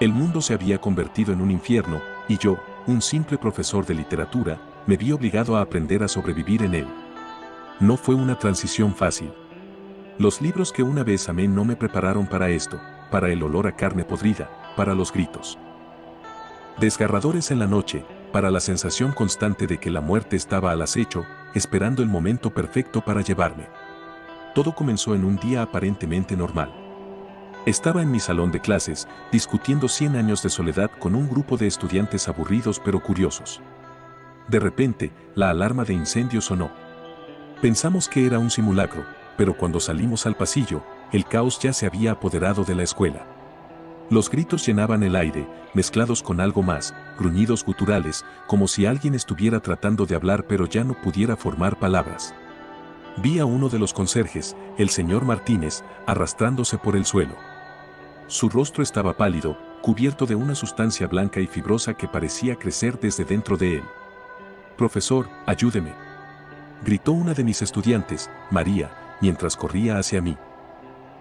El mundo se había convertido en un infierno, y yo, un simple profesor de literatura, me vi obligado a aprender a sobrevivir en él. No fue una transición fácil. Los libros que una vez amé no me prepararon para esto, para el olor a carne podrida, para los gritos desgarradores en la noche, para la sensación constante de que la muerte estaba al acecho, esperando el momento perfecto para llevarme. Todo comenzó en un día aparentemente normal. Estaba en mi salón de clases, discutiendo 100 años de soledad con un grupo de estudiantes aburridos pero curiosos. De repente, la alarma de incendio sonó. Pensamos que era un simulacro, pero cuando salimos al pasillo, el caos ya se había apoderado de la escuela. Los gritos llenaban el aire, mezclados con algo más, gruñidos guturales, como si alguien estuviera tratando de hablar pero ya no pudiera formar palabras. Vi a uno de los conserjes, el señor Martínez, arrastrándose por el suelo. Su rostro estaba pálido, cubierto de una sustancia blanca y fibrosa que parecía crecer desde dentro de él. «Profesor, ayúdeme», gritó una de mis estudiantes, María, mientras corría hacia mí.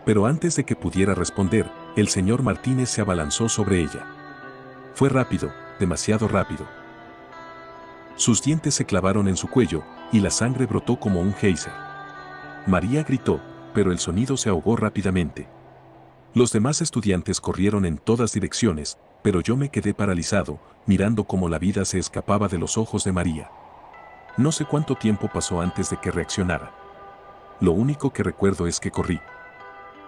Pero antes de que pudiera responder, el señor Martínez se abalanzó sobre ella. Fue rápido, demasiado rápido. Sus dientes se clavaron en su cuello, y la sangre brotó como un geyser. María gritó, pero el sonido se ahogó rápidamente. Los demás estudiantes corrieron en todas direcciones, pero yo me quedé paralizado, mirando cómo la vida se escapaba de los ojos de María. No sé cuánto tiempo pasó antes de que reaccionara. Lo único que recuerdo es que corrí.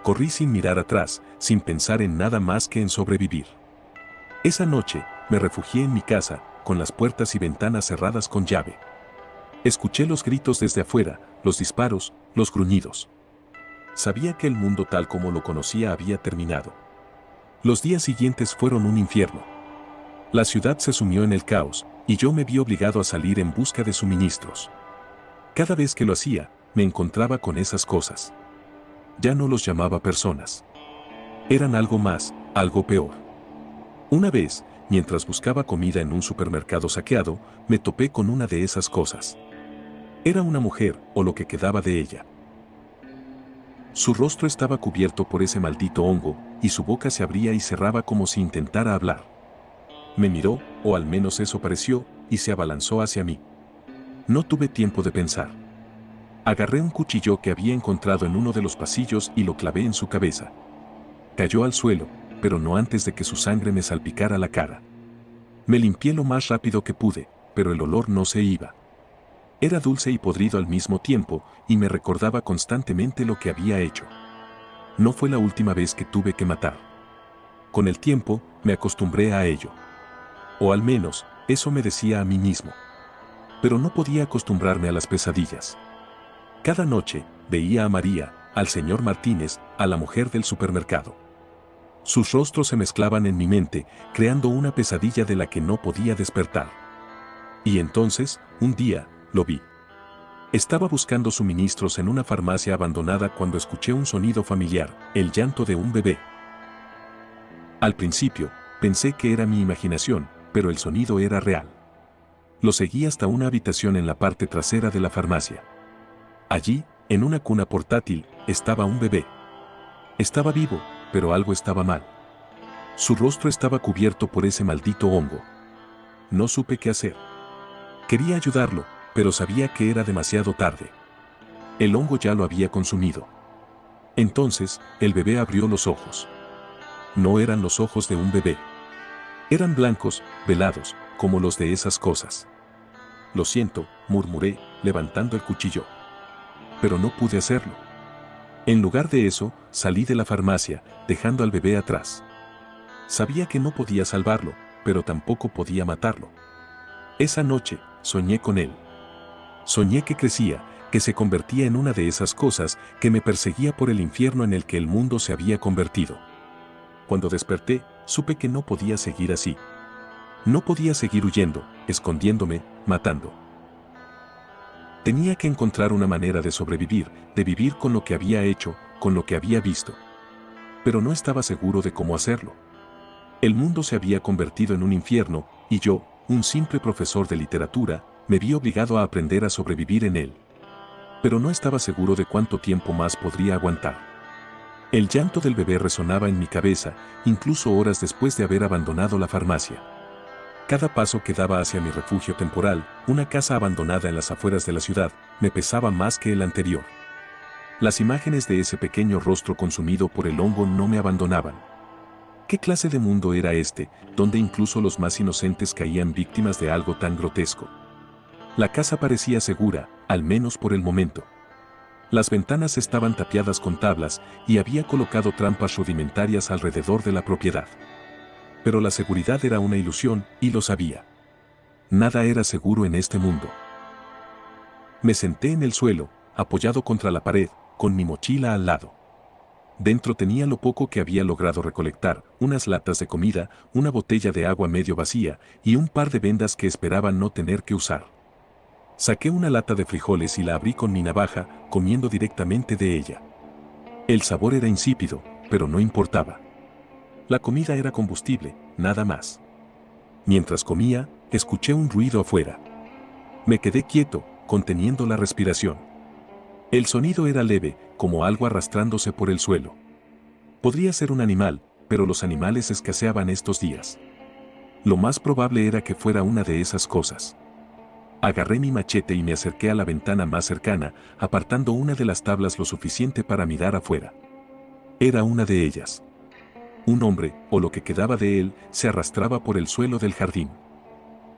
Corrí sin mirar atrás, sin pensar en nada más que en sobrevivir. Esa noche, me refugié en mi casa, con las puertas y ventanas cerradas con llave. Escuché los gritos desde afuera, los disparos, los gruñidos. Sabía que el mundo tal como lo conocía había terminado. Los días siguientes fueron un infierno. La ciudad se sumió en el caos, y yo me vi obligado a salir en busca de suministros. Cada vez que lo hacía, me encontraba con esas cosas. Ya no los llamaba personas. Eran algo más, algo peor. Una vez, mientras buscaba comida en un supermercado saqueado, me topé con una de esas cosas. Era una mujer, o lo que quedaba de ella. Su rostro estaba cubierto por ese maldito hongo, y su boca se abría y cerraba como si intentara hablar. Me miró, o al menos eso pareció, y se abalanzó hacia mí. No tuve tiempo de pensar. Agarré un cuchillo que había encontrado en uno de los pasillos y lo clavé en su cabeza. Cayó al suelo, pero no antes de que su sangre me salpicara la cara. Me limpié lo más rápido que pude, pero el olor no se iba. Era dulce y podrido al mismo tiempo, y me recordaba constantemente lo que había hecho. No fue la última vez que tuve que matar. Con el tiempo, me acostumbré a ello. O al menos, eso me decía a mí mismo. Pero no podía acostumbrarme a las pesadillas. Cada noche, veía a María, al señor Martínez, a la mujer del supermercado. Sus rostros se mezclaban en mi mente, creando una pesadilla de la que no podía despertar. Y entonces, un día, lo vi. Estaba buscando suministros en una farmacia abandonada cuando escuché un sonido familiar, el llanto de un bebé. Al principio, pensé que era mi imaginación, pero el sonido era real. Lo seguí hasta una habitación en la parte trasera de la farmacia. Allí, en una cuna portátil, estaba un bebé. Estaba vivo, pero algo estaba mal. Su rostro estaba cubierto por ese maldito hongo. No supe qué hacer. Quería ayudarlo, pero sabía que era demasiado tarde. El hongo ya lo había consumido. Entonces, el bebé abrió los ojos. No eran los ojos de un bebé. Eran blancos, velados, como los de esas cosas. «Lo siento», murmuré, levantando el cuchillo. Pero no pude hacerlo. En lugar de eso, salí de la farmacia, dejando al bebé atrás. Sabía que no podía salvarlo, pero tampoco podía matarlo. Esa noche, soñé con él. Soñé que crecía, que se convertía en una de esas cosas que me perseguía por el infierno en el que el mundo se había convertido. Cuando desperté, supe que no podía seguir así. No podía seguir huyendo, escondiéndome, matando. Tenía que encontrar una manera de sobrevivir, de vivir con lo que había hecho, con lo que había visto. Pero no estaba seguro de cómo hacerlo. El mundo se había convertido en un infierno, y yo, un simple profesor de literatura, me vi obligado a aprender a sobrevivir en él. Pero no estaba seguro de cuánto tiempo más podría aguantar. El llanto del bebé resonaba en mi cabeza, incluso horas después de haber abandonado la farmacia. Cada paso que daba hacia mi refugio temporal, una casa abandonada en las afueras de la ciudad, me pesaba más que el anterior. Las imágenes de ese pequeño rostro consumido por el hongo no me abandonaban. ¿Qué clase de mundo era este, donde incluso los más inocentes caían víctimas de algo tan grotesco? La casa parecía segura, al menos por el momento. Las ventanas estaban tapiadas con tablas y había colocado trampas rudimentarias alrededor de la propiedad. Pero la seguridad era una ilusión, y lo sabía. Nada era seguro en este mundo. Me senté en el suelo, apoyado contra la pared, con mi mochila al lado. Dentro tenía lo poco que había logrado recolectar, unas latas de comida, una botella de agua medio vacía y un par de vendas que esperaba no tener que usar. Saqué una lata de frijoles y la abrí con mi navaja, comiendo directamente de ella. El sabor era insípido, pero no importaba. La comida era combustible, nada más. Mientras comía, escuché un ruido afuera. Me quedé quieto, conteniendo la respiración. El sonido era leve, como algo arrastrándose por el suelo. Podría ser un animal, pero los animales escaseaban estos días. Lo más probable era que fuera una de esas cosas. Agarré mi machete y me acerqué a la ventana más cercana, apartando una de las tablas lo suficiente para mirar afuera. Era una de ellas. Un hombre, o lo que quedaba de él, se arrastraba por el suelo del jardín.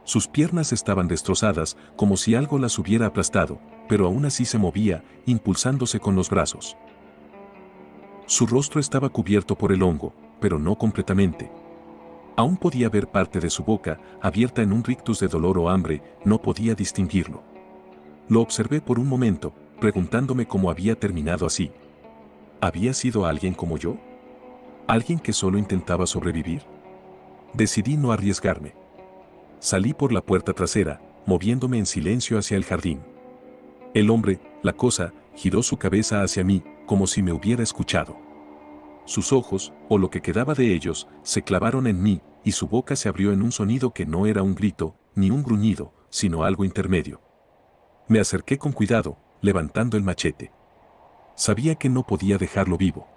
Sus piernas estaban destrozadas, como si algo las hubiera aplastado, pero aún así se movía, impulsándose con los brazos. Su rostro estaba cubierto por el hongo, pero no completamente. Aún podía ver parte de su boca, abierta en un rictus de dolor o hambre, no podía distinguirlo. Lo observé por un momento, preguntándome cómo había terminado así. ¿Había sido alguien como yo? ¿Alguien que solo intentaba sobrevivir? Decidí no arriesgarme. Salí por la puerta trasera, moviéndome en silencio hacia el jardín. El hombre, la cosa, giró su cabeza hacia mí, como si me hubiera escuchado. Sus ojos, o lo que quedaba de ellos, se clavaron en mí, y su boca se abrió en un sonido que no era un grito, ni un gruñido, sino algo intermedio. Me acerqué con cuidado, levantando el machete. Sabía que no podía dejarlo vivo.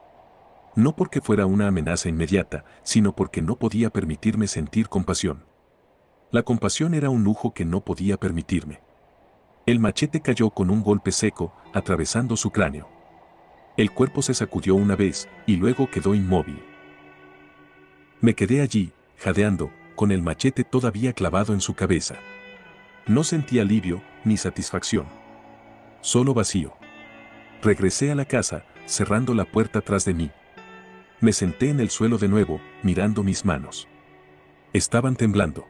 No porque fuera una amenaza inmediata, sino porque no podía permitirme sentir compasión. La compasión era un lujo que no podía permitirme. El machete cayó con un golpe seco, atravesando su cráneo. El cuerpo se sacudió una vez, y luego quedó inmóvil. Me quedé allí, jadeando, con el machete todavía clavado en su cabeza. No sentí alivio, ni satisfacción. Solo vacío. Regresé a la casa, cerrando la puerta tras de mí. Me senté en el suelo de nuevo, mirando mis manos. Estaban temblando.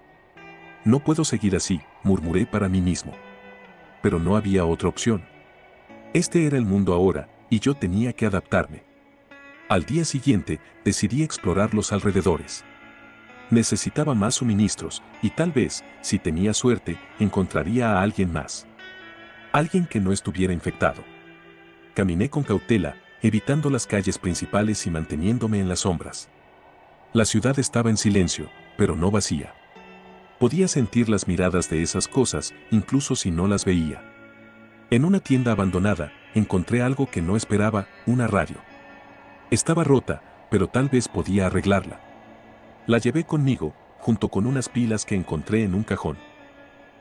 No puedo seguir así, murmuré para mí mismo. Pero no había otra opción. Este era el mundo ahora, y yo tenía que adaptarme. Al día siguiente, decidí explorar los alrededores. Necesitaba más suministros, y tal vez, si tenía suerte, encontraría a alguien más. Alguien que no estuviera infectado. Caminé con cautela, evitando las calles principales y manteniéndome en las sombras. La ciudad estaba en silencio, pero no vacía. Podía sentir las miradas de esas cosas, incluso si no las veía. En una tienda abandonada, encontré algo que no esperaba, una radio. Estaba rota, pero tal vez podía arreglarla. La llevé conmigo, junto con unas pilas que encontré en un cajón.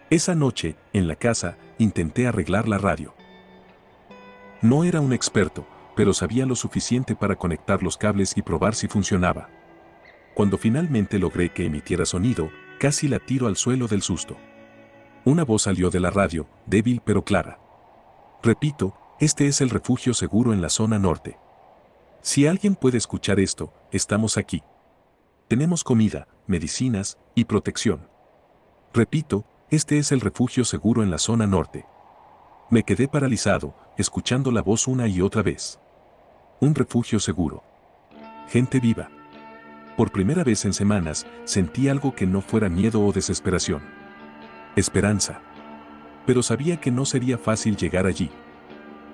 Esa noche, en la casa, intenté arreglar la radio. No era un experto, pero sabía lo suficiente para conectar los cables y probar si funcionaba. Cuando finalmente logré que emitiera sonido, casi la tiro al suelo del susto. Una voz salió de la radio, débil pero clara. Repito, este es el refugio seguro en la zona norte. Si alguien puede escuchar esto, estamos aquí. Tenemos comida, medicinas y protección. Repito, este es el refugio seguro en la zona norte. Me quedé paralizado, escuchando la voz una y otra vez. Un refugio seguro. Gente viva. Por primera vez en semanas, sentí algo que no fuera miedo o desesperación. Esperanza. Pero sabía que no sería fácil llegar allí.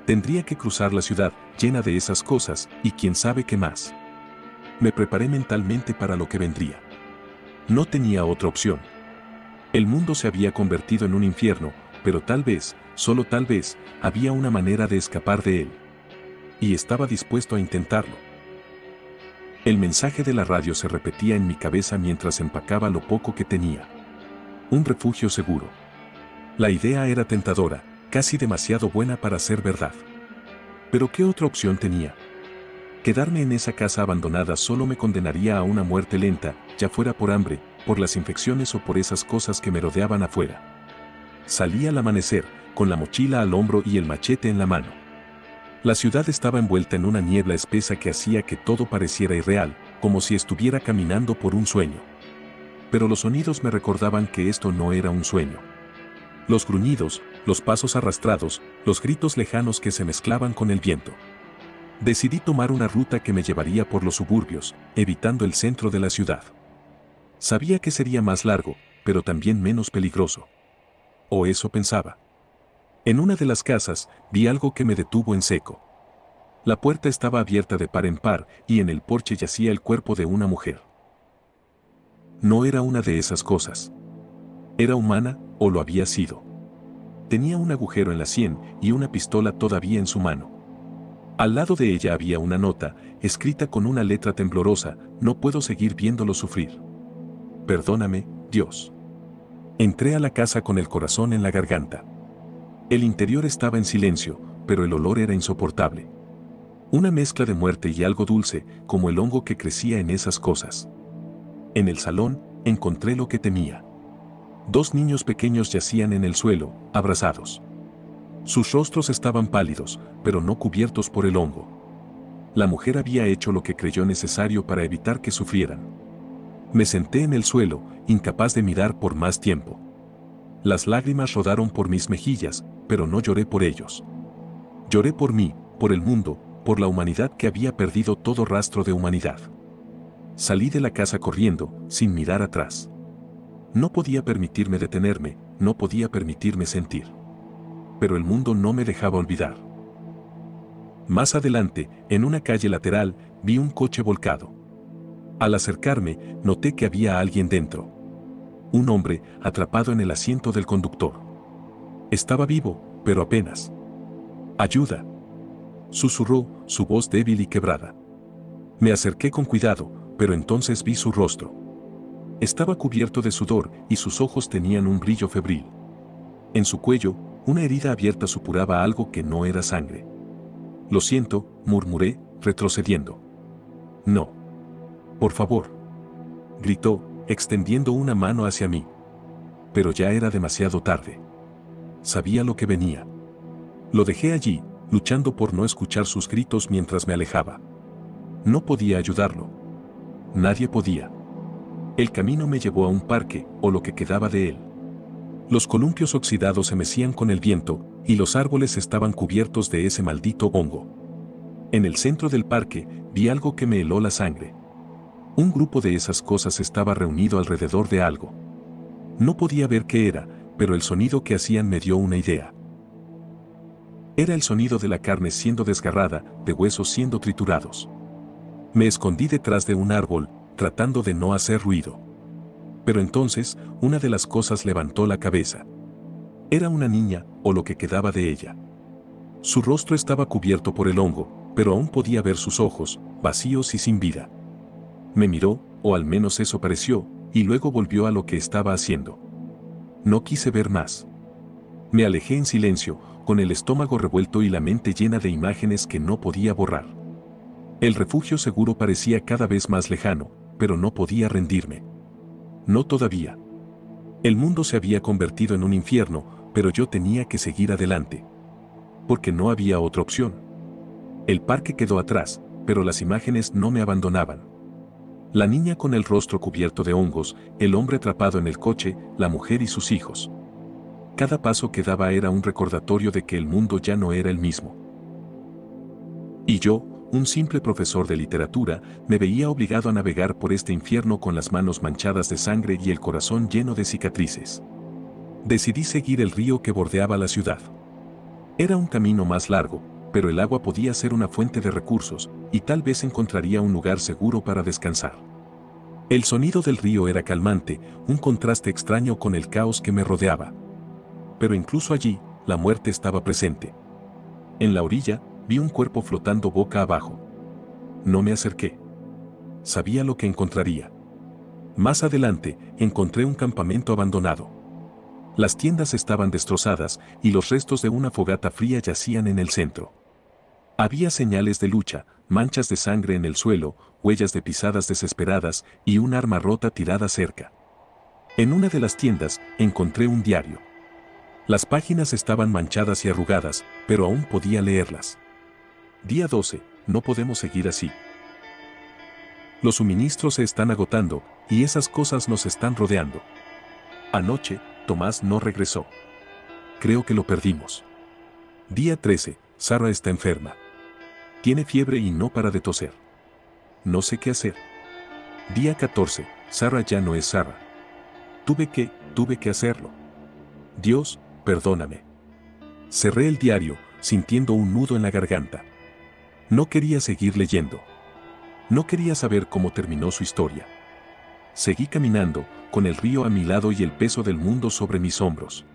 Tendría que cruzar la ciudad, llena de esas cosas, y quién sabe qué más. Me preparé mentalmente para lo que vendría. No tenía otra opción. El mundo se había convertido en un infierno, pero tal vez, solo tal vez, había una manera de escapar de él. Y estaba dispuesto a intentarlo. El mensaje de la radio se repetía en mi cabeza mientras empacaba lo poco que tenía. Un refugio seguro. La idea era tentadora, casi demasiado buena para ser verdad. Pero ¿qué otra opción tenía? Quedarme en esa casa abandonada solo me condenaría a una muerte lenta, ya fuera por hambre, por las infecciones o por esas cosas que me rodeaban afuera. Salí al amanecer, con la mochila al hombro y el machete en la mano. La ciudad estaba envuelta en una niebla espesa que hacía que todo pareciera irreal, como si estuviera caminando por un sueño. Pero los sonidos me recordaban que esto no era un sueño. Los gruñidos, los pasos arrastrados, los gritos lejanos que se mezclaban con el viento. Decidí tomar una ruta que me llevaría por los suburbios, evitando el centro de la ciudad. Sabía que sería más largo, pero también menos peligroso. O eso pensaba. En una de las casas, vi algo que me detuvo en seco. La puerta estaba abierta de par en par y en el porche yacía el cuerpo de una mujer. No era una de esas cosas. Era humana, o lo había sido. Tenía un agujero en la sien y una pistola todavía en su mano. Al lado de ella había una nota, escrita con una letra temblorosa: no puedo seguir viéndolo sufrir. Perdóname, Dios. Entré a la casa con el corazón en la garganta. El interior estaba en silencio, pero el olor era insoportable. Una mezcla de muerte y algo dulce, como el hongo que crecía en esas cosas. En el salón, encontré lo que temía. 2 niños pequeños yacían en el suelo, abrazados. Sus rostros estaban pálidos, pero no cubiertos por el hongo. La mujer había hecho lo que creyó necesario para evitar que sufrieran. Me senté en el suelo, incapaz de mirar por más tiempo. Las lágrimas rodaron por mis mejillas, pero no lloré por ellos. Lloré por mí, por el mundo, por la humanidad que había perdido todo rastro de humanidad. Salí de la casa corriendo, sin mirar atrás. No podía permitirme detenerme, no podía permitirme sentir. Pero el mundo no me dejaba olvidar. Más adelante, en una calle lateral, vi un coche volcado. Al acercarme, noté que había alguien dentro. Un hombre, atrapado en el asiento del conductor. Estaba vivo, pero apenas. «Ayuda», susurró, su voz débil y quebrada. Me acerqué con cuidado, pero entonces vi su rostro. Estaba cubierto de sudor y sus ojos tenían un brillo febril. En su cuello, una herida abierta supuraba algo que no era sangre. «Lo siento», murmuré, retrocediendo. «No. Por favor», gritó, extendiendo una mano hacia mí. Pero ya era demasiado tarde. Sabía lo que venía. Lo dejé allí, luchando por no escuchar sus gritos mientras me alejaba. No podía ayudarlo. Nadie podía. El camino me llevó a un parque, o lo que quedaba de él. Los columpios oxidados se mecían con el viento, y los árboles estaban cubiertos de ese maldito hongo. En el centro del parque, vi algo que me heló la sangre. Un grupo de esas cosas estaba reunido alrededor de algo. No podía ver qué era, pero el sonido que hacían me dio una idea. Era el sonido de la carne siendo desgarrada, de huesos siendo triturados. Me escondí detrás de un árbol, tratando de no hacer ruido. Pero entonces, una de las cosas levantó la cabeza. Era una niña, o lo que quedaba de ella. Su rostro estaba cubierto por el hongo, pero aún podía ver sus ojos, vacíos y sin vida. Me miró, o al menos eso pareció, y luego volvió a lo que estaba haciendo. No quise ver más. Me alejé en silencio, con el estómago revuelto y la mente llena de imágenes que no podía borrar. El refugio seguro parecía cada vez más lejano, pero no podía rendirme. No todavía. El mundo se había convertido en un infierno, pero yo tenía que seguir adelante. Porque no había otra opción. El parque quedó atrás, pero las imágenes no me abandonaban. La niña con el rostro cubierto de hongos, el hombre atrapado en el coche, la mujer y sus hijos. Cada paso que daba era un recordatorio de que el mundo ya no era el mismo. Y yo, un simple profesor de literatura, me veía obligado a navegar por este infierno con las manos manchadas de sangre y el corazón lleno de cicatrices. Decidí seguir el río que bordeaba la ciudad. Era un camino más largo, pero el agua podía ser una fuente de recursos, y tal vez encontraría un lugar seguro para descansar. El sonido del río era calmante, un contraste extraño con el caos que me rodeaba. Pero incluso allí, la muerte estaba presente. En la orilla, vi un cuerpo flotando boca abajo. No me acerqué. sabía lo que encontraría. Más adelante, encontré un campamento abandonado. Las tiendas estaban destrozadas y los restos de una fogata fría yacían en el centro. Había señales de lucha, manchas de sangre en el suelo, huellas de pisadas desesperadas y un arma rota tirada cerca. En una de las tiendas encontré un diario. Las páginas estaban manchadas y arrugadas, pero aún podía leerlas. Día 12, no podemos seguir así. Los suministros se están agotando y esas cosas nos están rodeando. Anoche, Tomás no regresó. Creo que lo perdimos. Día 13, Sarah está enferma. Tiene fiebre y no para de toser. No sé qué hacer. Día 14, Sarah ya no es Sarah. Tuve que hacerlo. Dios, perdóname. Cerré el diario, sintiendo un nudo en la garganta. No quería seguir leyendo. No quería saber cómo terminó su historia. Seguí caminando, con el río a mi lado y el peso del mundo sobre mis hombros.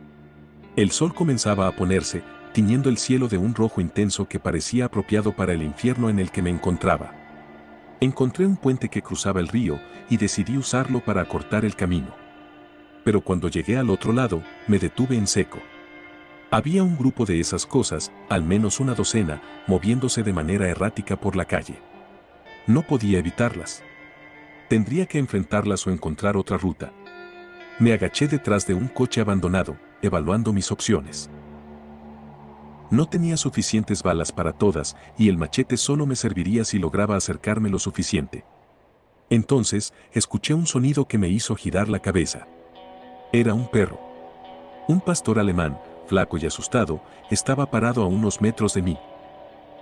El sol comenzaba a ponerse, tiñendo el cielo de un rojo intenso que parecía apropiado para el infierno en el que me encontraba. Encontré un puente que cruzaba el río y decidí usarlo para acortar el camino. Pero cuando llegué al otro lado, me detuve en seco. Había un grupo de esas cosas, al menos una docena, moviéndose de manera errática por la calle. No podía evitarlas. Tendría que enfrentarlas o encontrar otra ruta. Me agaché detrás de un coche abandonado, evaluando mis opciones. No tenía suficientes balas para todas y el machete solo me serviría si lograba acercarme lo suficiente. Entonces, escuché un sonido que me hizo girar la cabeza. Era un perro. Un pastor alemán, flaco y asustado, estaba parado a unos metros de mí.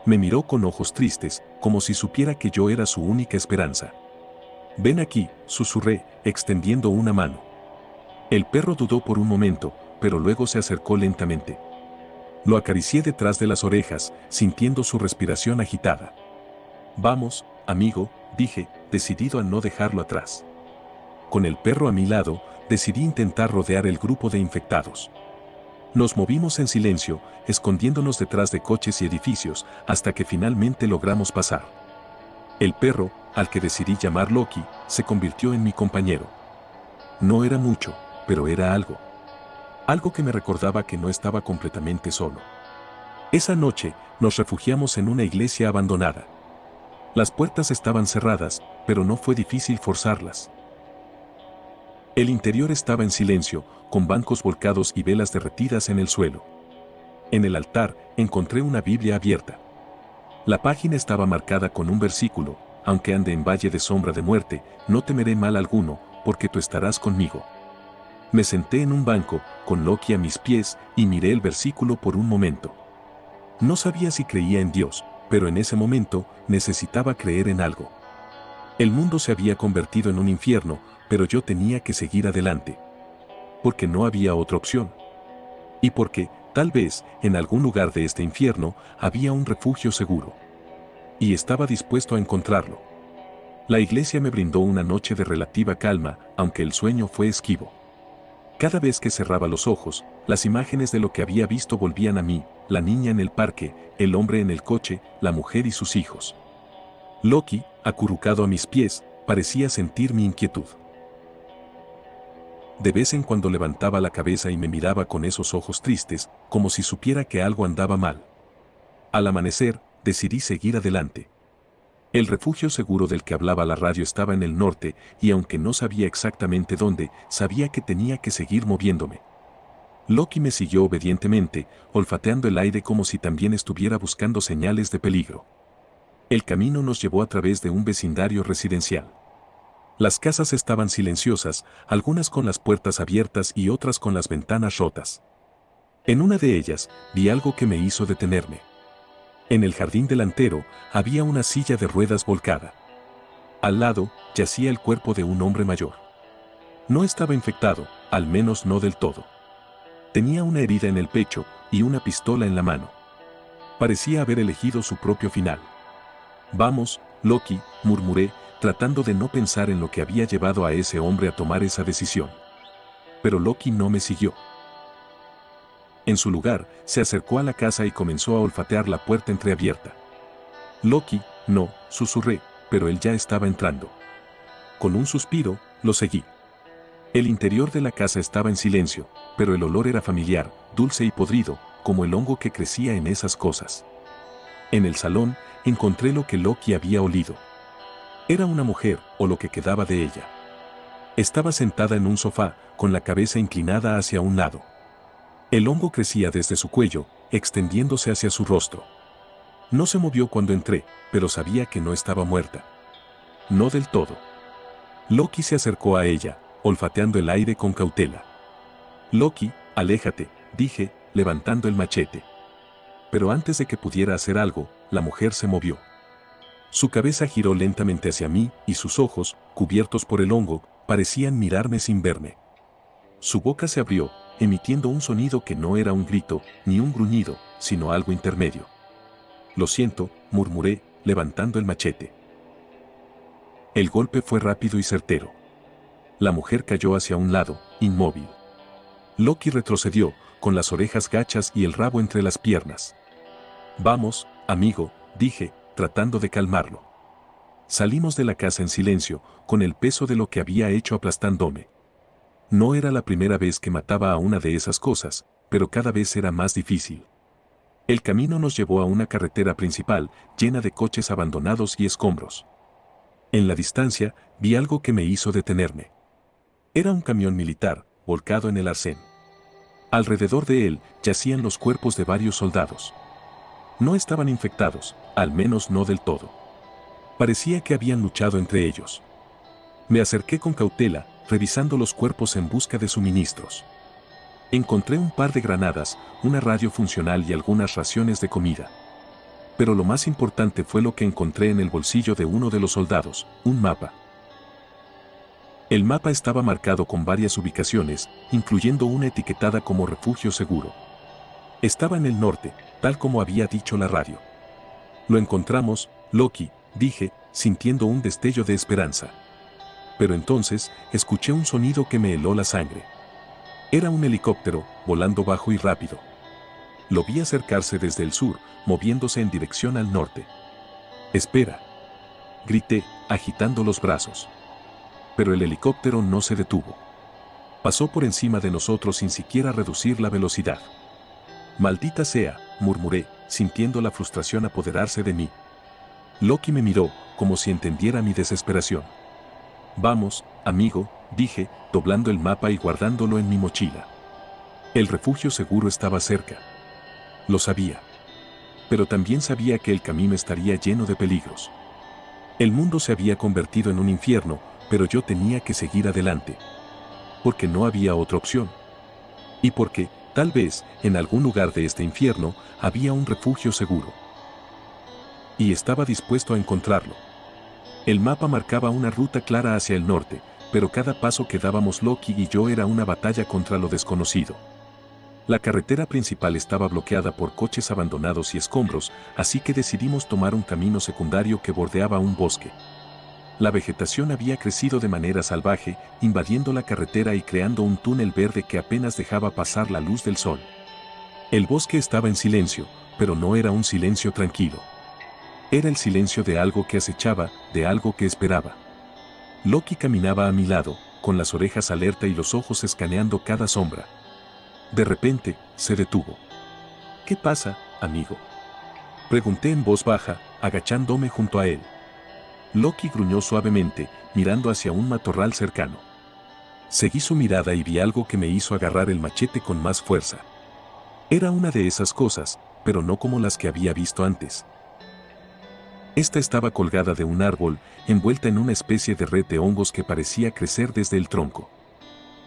Me miró con ojos tristes, como si supiera que yo era su única esperanza. «Ven aquí», susurré, extendiendo una mano. El perro dudó por un momento, pero luego se acercó lentamente. Lo acaricié detrás de las orejas, sintiendo su respiración agitada. «Vamos, amigo», dije, decidido a no dejarlo atrás. Con el perro a mi lado, decidí intentar rodear el grupo de infectados. Nos movimos en silencio, escondiéndonos detrás de coches y edificios, hasta que finalmente logramos pasar. El perro, al que decidí llamar Loki, se convirtió en mi compañero. No era mucho, pero era algo. Algo que me recordaba que no estaba completamente solo. Esa noche, nos refugiamos en una iglesia abandonada. Las puertas estaban cerradas, pero no fue difícil forzarlas. El interior estaba en silencio, con bancos volcados y velas derretidas en el suelo. En el altar, encontré una Biblia abierta. La página estaba marcada con un versículo: «Aunque ande en valle de sombra de muerte, no temeré mal alguno, porque tú estarás conmigo». Me senté en un banco, con Loki a mis pies, y miré el versículo por un momento. No sabía si creía en Dios, pero en ese momento, necesitaba creer en algo. El mundo se había convertido en un infierno, pero yo tenía que seguir adelante. Porque no había otra opción. Y porque, tal vez, en algún lugar de este infierno, había un refugio seguro. Y estaba dispuesto a encontrarlo. La iglesia me brindó una noche de relativa calma, aunque el sueño fue esquivo. Cada vez que cerraba los ojos, las imágenes de lo que había visto volvían a mí: la niña en el parque, el hombre en el coche, la mujer y sus hijos. Loki, acurrucado a mis pies, parecía sentir mi inquietud. De vez en cuando levantaba la cabeza y me miraba con esos ojos tristes, como si supiera que algo andaba mal. Al amanecer, decidí seguir adelante. El refugio seguro del que hablaba la radio estaba en el norte, y aunque no sabía exactamente dónde, sabía que tenía que seguir moviéndome. Loki me siguió obedientemente, olfateando el aire como si también estuviera buscando señales de peligro. El camino nos llevó a través de un vecindario residencial. Las casas estaban silenciosas, algunas con las puertas abiertas y otras con las ventanas rotas. En una de ellas, vi algo que me hizo detenerme. En el jardín delantero, había una silla de ruedas volcada. Al lado, yacía el cuerpo de un hombre mayor. No estaba infectado, al menos no del todo. Tenía una herida en el pecho y una pistola en la mano. Parecía haber elegido su propio final. «Vamos, Loki», murmuré, tratando de no pensar en lo que había llevado a ese hombre a tomar esa decisión. Pero Loki no me siguió. En su lugar, se acercó a la casa y comenzó a olfatear la puerta entreabierta. «Loki, no», susurré, pero él ya estaba entrando. Con un suspiro, lo seguí. El interior de la casa estaba en silencio, pero el olor era familiar, dulce y podrido, como el hongo que crecía en esas cosas. En el salón, encontré lo que Loki había olido. Era una mujer, o lo que quedaba de ella. Estaba sentada en un sofá, con la cabeza inclinada hacia un lado. El hongo crecía desde su cuello, extendiéndose hacia su rostro. No se movió cuando entré, pero sabía que no estaba muerta. No del todo. Loki se acercó a ella, olfateando el aire con cautela. Loki, aléjate, dije, levantando el machete. Pero antes de que pudiera hacer algo, la mujer se movió. Su cabeza giró lentamente hacia mí y sus ojos, cubiertos por el hongo, parecían mirarme sin verme. Su boca se abrió, emitiendo un sonido que no era un grito, ni un gruñido, sino algo intermedio. Lo siento, murmuré, levantando el machete. El golpe fue rápido y certero. La mujer cayó hacia un lado, inmóvil. Loki retrocedió, con las orejas gachas y el rabo entre las piernas. Vamos, amigo, dije, tratando de calmarlo. Salimos de la casa en silencio, con el peso de lo que había hecho aplastándome. No era la primera vez que mataba a una de esas cosas, pero cada vez era más difícil. El camino nos llevó a una carretera principal, llena de coches abandonados y escombros. En la distancia, vi algo que me hizo detenerme. Era un camión militar, volcado en el arcén. Alrededor de él, yacían los cuerpos de varios soldados. No estaban infectados, al menos no del todo. Parecía que habían luchado entre ellos. Me acerqué con cautela, revisando los cuerpos en busca de suministros. Encontré un par de granadas, una radio funcional y algunas raciones de comida. Pero lo más importante fue lo que encontré en el bolsillo de uno de los soldados, un mapa. El mapa estaba marcado con varias ubicaciones, incluyendo una etiquetada como refugio seguro. Estaba en el norte, tal como había dicho la radio. Lo encontramos, Loki, dije, sintiendo un destello de esperanza. Pero entonces, escuché un sonido que me heló la sangre. Era un helicóptero, volando bajo y rápido. Lo vi acercarse desde el sur, moviéndose en dirección al norte. «Espera», grité, agitando los brazos. Pero el helicóptero no se detuvo. Pasó por encima de nosotros sin siquiera reducir la velocidad. «Maldita sea», murmuré, sintiendo la frustración apoderarse de mí. Loki me miró, como si entendiera mi desesperación. «Vamos, amigo», dije, doblando el mapa y guardándolo en mi mochila. El refugio seguro estaba cerca. Lo sabía. Pero también sabía que el camino estaría lleno de peligros. El mundo se había convertido en un infierno, pero yo tenía que seguir adelante. Porque no había otra opción. Y porque, tal vez, en algún lugar de este infierno, había un refugio seguro. Y estaba dispuesto a encontrarlo. El mapa marcaba una ruta clara hacia el norte, pero cada paso que dábamos Loki y yo era una batalla contra lo desconocido. La carretera principal estaba bloqueada por coches abandonados y escombros, así que decidimos tomar un camino secundario que bordeaba un bosque. La vegetación había crecido de manera salvaje, invadiendo la carretera y creando un túnel verde que apenas dejaba pasar la luz del sol. El bosque estaba en silencio, pero no era un silencio tranquilo. Era el silencio de algo que acechaba, de algo que esperaba. Loki caminaba a mi lado, con las orejas alerta y los ojos escaneando cada sombra. De repente, se detuvo. «¿Qué pasa, amigo?», pregunté en voz baja, agachándome junto a él. Loki gruñó suavemente, mirando hacia un matorral cercano. Seguí su mirada y vi algo que me hizo agarrar el machete con más fuerza. Era una de esas cosas, pero no como las que había visto antes. Esta estaba colgada de un árbol, envuelta en una especie de red de hongos que parecía crecer desde el tronco.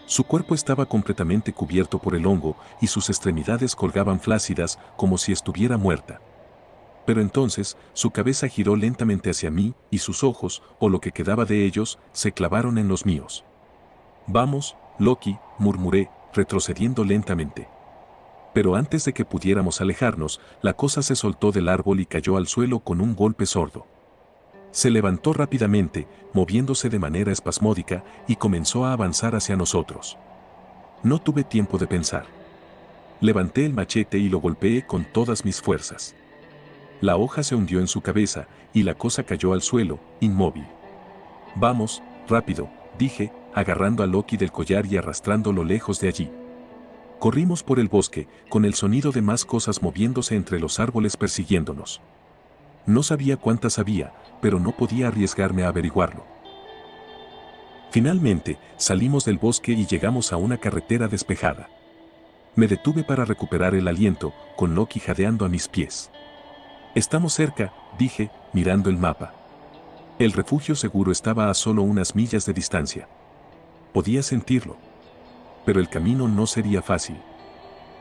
Su cuerpo estaba completamente cubierto por el hongo y sus extremidades colgaban flácidas como si estuviera muerta. Pero entonces, su cabeza giró lentamente hacia mí y sus ojos, o lo que quedaba de ellos, se clavaron en los míos. «Vamos, Loki», murmuré, retrocediendo lentamente. Pero antes de que pudiéramos alejarnos, la cosa se soltó del árbol y cayó al suelo con un golpe sordo. Se levantó rápidamente, moviéndose de manera espasmódica, y comenzó a avanzar hacia nosotros. No tuve tiempo de pensar. Levanté el machete y lo golpeé con todas mis fuerzas. La hoja se hundió en su cabeza, y la cosa cayó al suelo, inmóvil. «Vamos», Rápido, dije, agarrando a Loki del collar y arrastrándolo lejos de allí. Corrimos por el bosque, con el sonido de más cosas moviéndose entre los árboles persiguiéndonos. No sabía cuántas había, pero no podía arriesgarme a averiguarlo. Finalmente, salimos del bosque y llegamos a una carretera despejada. Me detuve para recuperar el aliento, con Loki jadeando a mis pies. Estamos cerca, dije, mirando el mapa. El refugio seguro estaba a solo unas millas de distancia. Podía sentirlo. Pero el camino no sería fácil.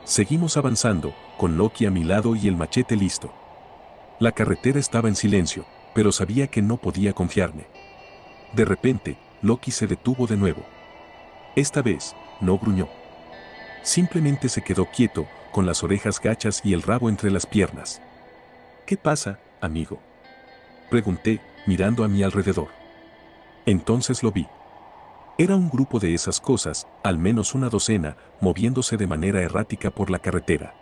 Seguimos avanzando, con Loki a mi lado y el machete listo. La carretera estaba en silencio, pero sabía que no podía confiarme. De repente, Loki se detuvo de nuevo. Esta vez, no gruñó. Simplemente se quedó quieto, con las orejas gachas y el rabo entre las piernas. ¿Qué pasa, amigo?, pregunté, mirando a mi alrededor. Entonces lo vi. Era un grupo de esas cosas, al menos una docena, moviéndose de manera errática por la carretera.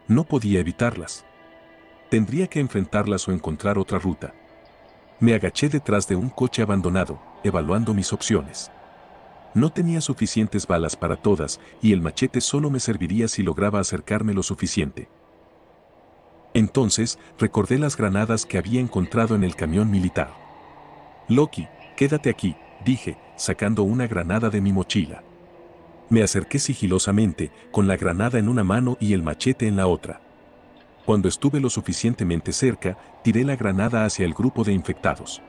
No podía evitarlas. Tendría que enfrentarlas o encontrar otra ruta. Me agaché detrás de un coche abandonado, evaluando mis opciones. No tenía suficientes balas para todas, y el machete solo me serviría si lograba acercarme lo suficiente. Entonces, recordé las granadas que había encontrado en el camión militar. Loki, quédate aquí, dije, sacando una granada de mi mochila. Me acerqué sigilosamente, con la granada en una mano y el machete en la otra. Cuando estuve lo suficientemente cerca, tiré la granada hacia el grupo de infectados.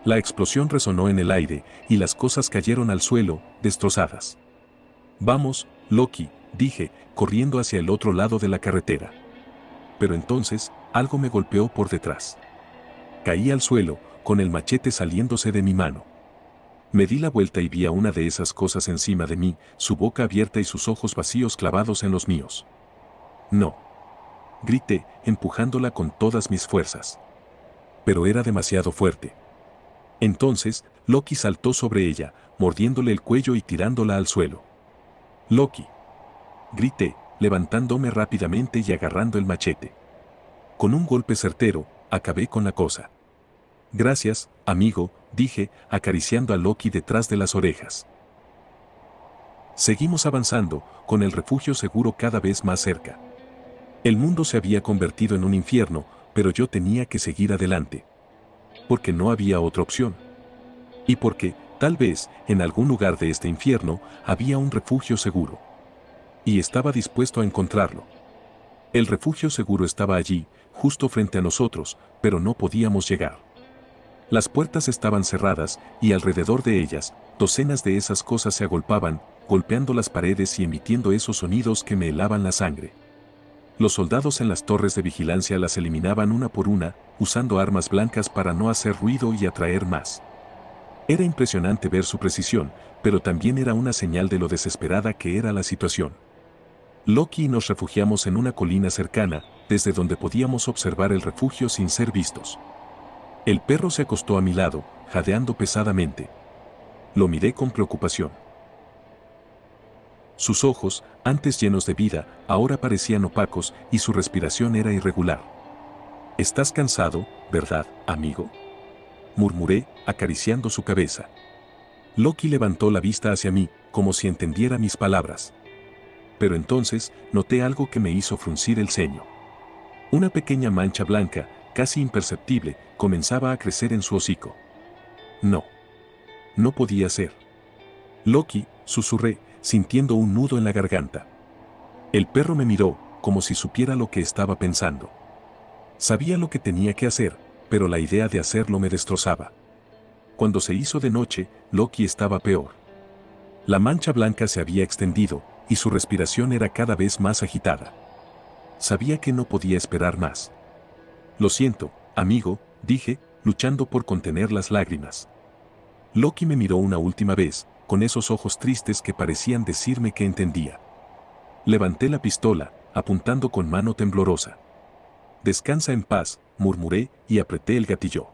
La explosión resonó en el aire, y las cosas cayeron al suelo, destrozadas. Vamos, Loki, dije, corriendo hacia el otro lado de la carretera. Pero entonces, algo me golpeó por detrás. Caí al suelo, con el machete saliéndose de mi mano. Me di la vuelta y vi a una de esas cosas encima de mí, su boca abierta y sus ojos vacíos clavados en los míos. No. Grité, empujándola con todas mis fuerzas. Pero era demasiado fuerte. Entonces, Loki saltó sobre ella, mordiéndole el cuello y tirándola al suelo. Loki. Grité, levantándome rápidamente y agarrando el machete. Con un golpe certero, acabé con la cosa. Gracias, amigo, dije, acariciando a Loki detrás de las orejas. Seguimos avanzando, con el refugio seguro cada vez más cerca. El mundo se había convertido en un infierno, pero yo tenía que seguir adelante. Porque no había otra opción. Y porque, tal vez, en algún lugar de este infierno, había un refugio seguro. Y estaba dispuesto a encontrarlo. El refugio seguro estaba allí, justo frente a nosotros, pero no podíamos llegar. Las puertas estaban cerradas, y alrededor de ellas, docenas de esas cosas se agolpaban, golpeando las paredes y emitiendo esos sonidos que me helaban la sangre. Los soldados en las torres de vigilancia las eliminaban una por una, usando armas blancas para no hacer ruido y atraer más. Era impresionante ver su precisión, pero también era una señal de lo desesperada que era la situación. Loki y nos refugiamos en una colina cercana, desde donde podíamos observar el refugio sin ser vistos. El perro se acostó a mi lado, jadeando pesadamente. Lo miré con preocupación. Sus ojos, antes llenos de vida, ahora parecían opacos y su respiración era irregular. «¿Estás cansado, verdad, amigo?», murmuré, acariciando su cabeza. Loki levantó la vista hacia mí, como si entendiera mis palabras. Pero entonces, noté algo que me hizo fruncir el ceño. Una pequeña mancha blanca, casi imperceptible, comenzaba a crecer en su hocico. No. No podía ser. Loki, susurré, sintiendo un nudo en la garganta. El perro me miró, como si supiera lo que estaba pensando. Sabía lo que tenía que hacer, pero la idea de hacerlo me destrozaba. Cuando se hizo de noche, Loki estaba peor. La mancha blanca se había extendido, y su respiración era cada vez más agitada. Sabía que no podía esperar más. «Lo siento, amigo», dije, luchando por contener las lágrimas. Loki me miró una última vez, con esos ojos tristes que parecían decirme que entendía. Levanté la pistola, apuntando con mano temblorosa. «Descansa en paz», murmuré, y apreté el gatillo.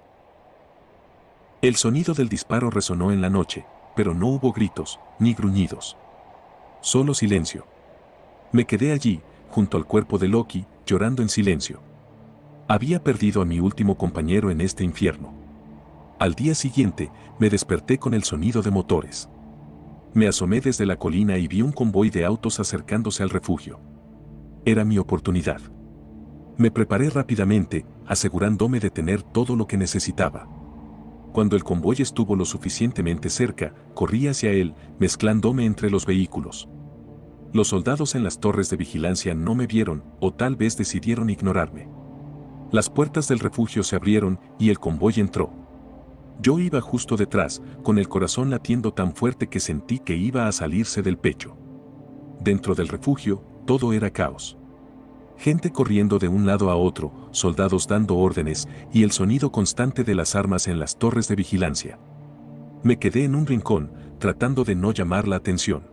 El sonido del disparo resonó en la noche, pero no hubo gritos, ni gruñidos. Solo silencio. Me quedé allí, junto al cuerpo de Loki, llorando en silencio. Había perdido a mi último compañero en este infierno. Al día siguiente, me desperté con el sonido de motores. Me asomé desde la colina y vi un convoy de autos acercándose al refugio. Era mi oportunidad. Me preparé rápidamente, asegurándome de tener todo lo que necesitaba. Cuando el convoy estuvo lo suficientemente cerca, corrí hacia él, mezclándome entre los vehículos. Los soldados en las torres de vigilancia no me vieron, o tal vez decidieron ignorarme. Las puertas del refugio se abrieron y el convoy entró. Yo iba justo detrás, con el corazón latiendo tan fuerte que sentí que iba a salirse del pecho. Dentro del refugio, todo era caos. Gente corriendo de un lado a otro, soldados dando órdenes y el sonido constante de las armas en las torres de vigilancia. Me quedé en un rincón, tratando de no llamar la atención.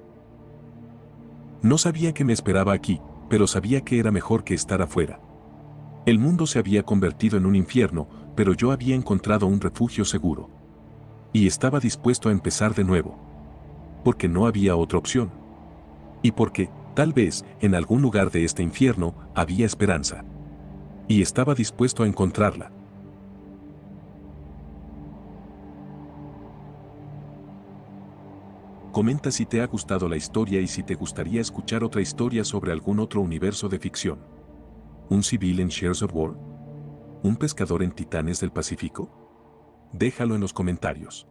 No sabía qué me esperaba aquí, pero sabía que era mejor que estar afuera. El mundo se había convertido en un infierno, pero yo había encontrado un refugio seguro. Y estaba dispuesto a empezar de nuevo. Porque no había otra opción. Y porque, tal vez, en algún lugar de este infierno, había esperanza. Y estaba dispuesto a encontrarla. Comenta si te ha gustado la historia y si te gustaría escuchar otra historia sobre algún otro universo de ficción. ¿Un civil en Shares of War? ¿Un pescador en Titanes del Pacífico? Déjalo en los comentarios.